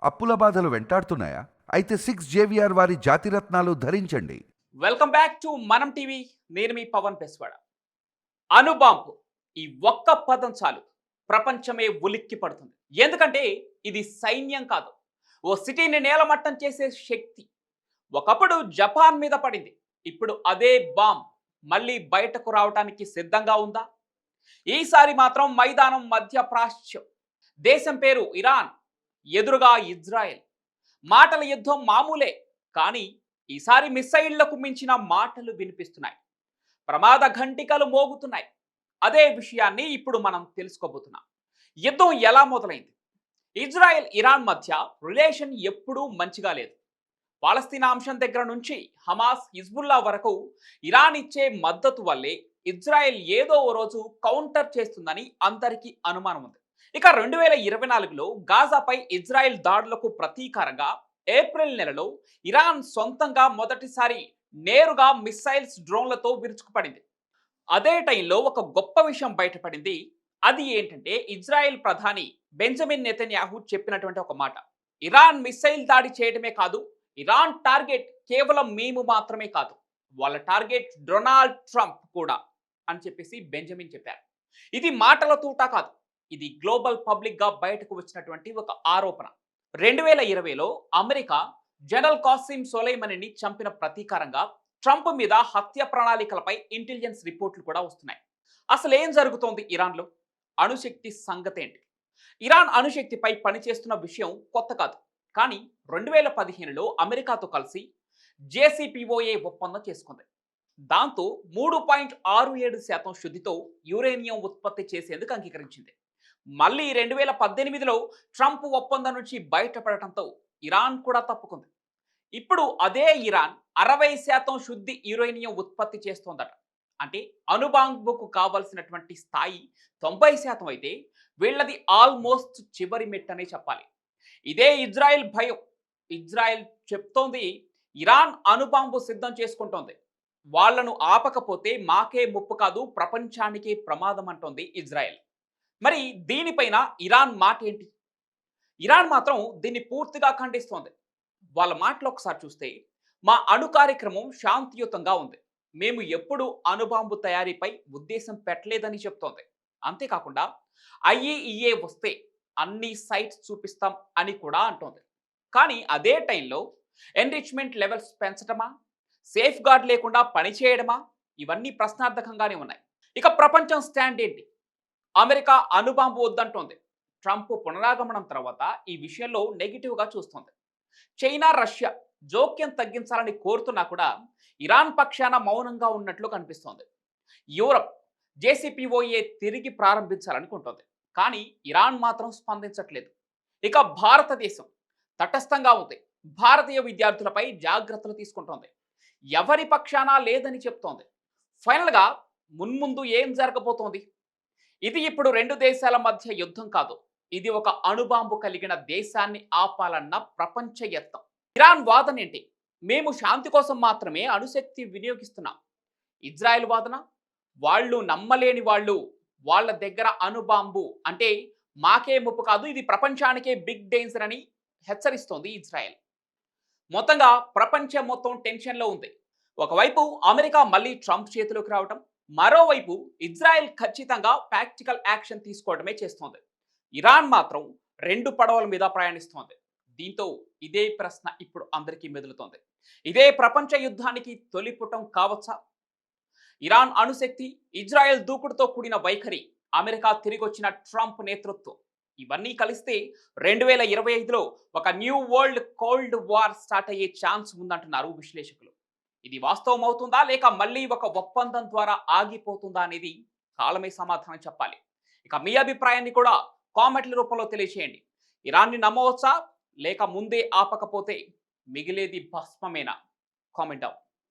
అప్పుల బాధలు వెంటాడుతున్నాయా? అయితే 6 JVR వారి జాతిరత్నాలు ధరించండి. వెల్కమ్ బ్యాక్ టు మనం టీవీ. నేను మీ పవన్ పెస్వాడ. అణుబాంబు, ఈ ఒక్క పదం చాలు ప్రపంచమే ఉలిక్కి పడుతుంది. ఎందుకంటే ఇది సైన్యం కాదు, ఓ సిటీని నేలమట్టం చేసే శక్తి. ఒకప్పుడు జపాన్ మీద పడింది, ఇప్పుడు అదే బాంబ్ మళ్ళీ బయటకు రావడానికి సిద్ధంగా ఉందా? ఈసారి మాత్రం మైదానం మధ్య ప్రాచ్యం. దేశం పేరు ఇరాన్, ఎదురుగా ఇజ్రాయెల్. మాటల యుద్ధం మామూలే, కానీ ఈసారి మిస్సైళ్లకు మించిన మాటలు వినిపిస్తున్నాయి. ప్రమాద ఘంటికలు మోగుతున్నాయి. అదే విషయాన్ని ఇప్పుడు మనం తెలుసుకోబోతున్నాం. యుద్ధం ఎలా మొదలైంది? ఇజ్రాయెల్ ఇరాన్ మధ్య రిలేషన్ ఎప్పుడూ మంచిగా లేదు. పాలస్తీనా అంశం దగ్గర నుంచి హమాస్, హిజ్బుల్లా వరకు ఇరాన్ ఇచ్చే మద్దతు వల్లే ఇజ్రాయెల్ ఏదో ఓ రోజు కౌంటర్ చేస్తుందని అందరికీ అనుమానం ఉంది. ఇక 2024లో గాజాపై ఇజ్రాయెల్ దాడులకు ప్రతీకారంగా ఏప్రిల్ నెలలో ఇరాన్ సొంతంగా మొదటిసారి నేరుగా మిస్సైల్స్, డ్రోన్లతో విరుచుకుపడింది. అదే టైంలో ఒక గొప్ప విషయం బయటపడింది. అది ఏంటంటే, ఇజ్రాయెల్ ప్రధాని బెంజమిన్ నెతన్యాహు చెప్పినటువంటి ఒక మాట: ఇరాన్ మిస్సైల్ దాడి చేయడమే కాదు, ఇరాన్ టార్గెట్ కేవలం మేము మాత్రమే కాదు, వాళ్ళ టార్గెట్ డొనాల్డ్ ట్రంప్ కూడా అని చెప్పేసి బెంజమిన్ చెప్పారు. ఇది మాటల తూట కాదు, ఇది గ్లోబల్ పబ్లిక్ గా బయటకు వచ్చినటువంటి ఒక ఆరోపణ. 2020లో అమెరికా జనరల్ కాసిం సొలైమనీని చంపిన ప్రతీకారంగా ట్రంప్ మీద హత్య ప్రణాళికలపై ఇంటెలిజెన్స్ రిపోర్ట్లు కూడా వస్తున్నాయి. అసలు ఏం జరుగుతోంది ఇరాన్లో? అణుశక్తి సంగతి ఏంటి? ఇరాన్ అణుశక్తిపై పనిచేస్తున్న విషయం కొత్త కాదు, కానీ 2015లో అమెరికాతో కలిసి జేసీపీఓఏ ఒప్పందం చేసుకుంది. దాంతో 3.67% శుద్ధితో యురేనియం ఉత్పత్తి చేసేందుకు అంగీకరించింది. మళ్ళీ 2018లో ట్రంప్ ఒప్పందం నుంచి బయటపడటంతో ఇరాన్ కూడా తప్పుకుంది. ఇప్పుడు అదే ఇరాన్ 60% శుద్ధి యురేనియం ఉత్పత్తి చేస్తోందట. అంటే అణుబాంబుకు కావలసినటువంటి స్థాయి 90% అయితే వీళ్ళది ఆల్మోస్ట్ చివరి మెట్టనే చెప్పాలి. ఇదే ఇజ్రాయెల్ భయం. ఇజ్రాయెల్ చెప్తోంది, ఇరాన్ అణుబాంబు సిద్ధం చేసుకుంటోంది, వాళ్లను ఆపకపోతే మాకే ముప్పు కాదు, ప్రపంచానికే ప్రమాదం అంటోంది ఇజ్రాయెల్. మరి దీనిపైన ఇరాన్ మాట ఏంటి? ఇరాన్ మాత్రం దీన్ని పూర్తిగా ఖండిస్తోంది. వాళ్ళ మాటలు ఒకసారి చూస్తే, మా అణు కార్యక్రమం శాంతియుతంగా ఉంది, మేము ఎప్పుడు అణుబాంబు తయారీపై ఉద్దేశం పెట్టలేదని చెప్తోంది. అంతేకాకుండా ఐఏఈఏ వస్తే అన్ని సైట్స్ చూపిస్తాం అని కూడా అంటోంది. కానీ అదే టైంలో ఎన్రిచ్మెంట్ లెవెల్స్ పెంచడమా, సేఫ్ గార్డ్ లేకుండా పనిచేయడమా, ఇవన్నీ ప్రశ్నార్థకంగానే ఉన్నాయి. ఇక ప్రపంచం స్టాండ్ ఏంటి? అమెరికా అణుబాంబు వద్దంటోంది. ట్రంప్ పునరాగమనం తర్వాత ఈ విషయంలో నెగిటివ్గా చూస్తోంది. చైనా, రష్యా జోక్యం తగ్గించాలని కోరుతున్నా కూడా ఇరాన్ పక్షాన మౌనంగా ఉన్నట్లు కనిపిస్తోంది. యూరప్ జేసీపీఓఏ తిరిగి ప్రారంభించాలనుకుంటోంది, కానీ ఇరాన్ మాత్రం స్పందించట్లేదు. ఇక భారతదేశం తటస్థంగా ఉంది. భారతీయ విద్యార్థులపై జాగ్రత్తలు తీసుకుంటోంది, ఎవరి పక్షాన లేదని చెప్తోంది. ఫైనల్గా మున్ముందు ఏం జరగబోతోంది? ఇది ఇప్పుడు రెండు దేశాల మధ్య యుద్ధం కాదు, ఇది ఒక అణుబాంబు కలిగిన దేశాన్ని ఆపాలన్న ప్రపంచ యత్నం. ఇరాన్ వాదన ఏంటి? మేము శాంతి కోసం మాత్రమే అణుశక్తి వినియోగిస్తున్నాం. ఇజ్రాయెల్ వాదన, వాళ్ళు నమ్మలేని వాళ్ళు, వాళ్ళ దగ్గర అణుబాంబు అంటే మాకే ముప్పు కాదు, ఇది ప్రపంచానికే బిగ్ డేంజర్ అని హెచ్చరిస్తోంది ఇజ్రాయెల్. మొత్తంగా ప్రపంచం మొత్తం టెన్షన్లో ఉంది. ఒకవైపు అమెరికా మళ్ళీ ట్రంప్ చేతిలోకి రావటం, మరోవైపు ఇజ్రాయెల్ ఖచ్చితంగా ప్రాక్టికల్ యాక్షన్ తీసుకోవడమే చేస్తోంది. ఇరాన్ మాత్రం రెండు పడవల మీద ప్రయాణిస్తోంది. దీంతో ఇదే ప్రశ్న ఇప్పుడు అందరికీ మెదులుతోంది. ఇదే ప్రపంచ యుద్ధానికి తొలిపుటం కావచ్చా? ఇరాన్ అణుశక్తి, ఇజ్రాయెల్ దూకుడుతో కూడిన వైఖరి, అమెరికా తిరిగొచ్చిన ట్రంప్ నేతృత్వం, ఇవన్నీ కలిస్తే 2025లో ఒక new world cold war start అయ్యే ఛాన్స్ ఉందంటున్నారు విశ్లేషకులు. ఇది వాస్తవం అవుతుందా, లేక మళ్ళీ ఒక ఒప్పందం ద్వారా ఆగిపోతుందా అనేది కాలమే సమాధానం చెప్పాలి. ఇక మీ అభిప్రాయాన్ని కూడా కామెంట్ల రూపంలో తెలియచేయండి. ఇరాన్ని నమ్మవచ్చా, లేక ముందే ఆపకపోతే మిగిలేది భస్మమేనా? Comment down.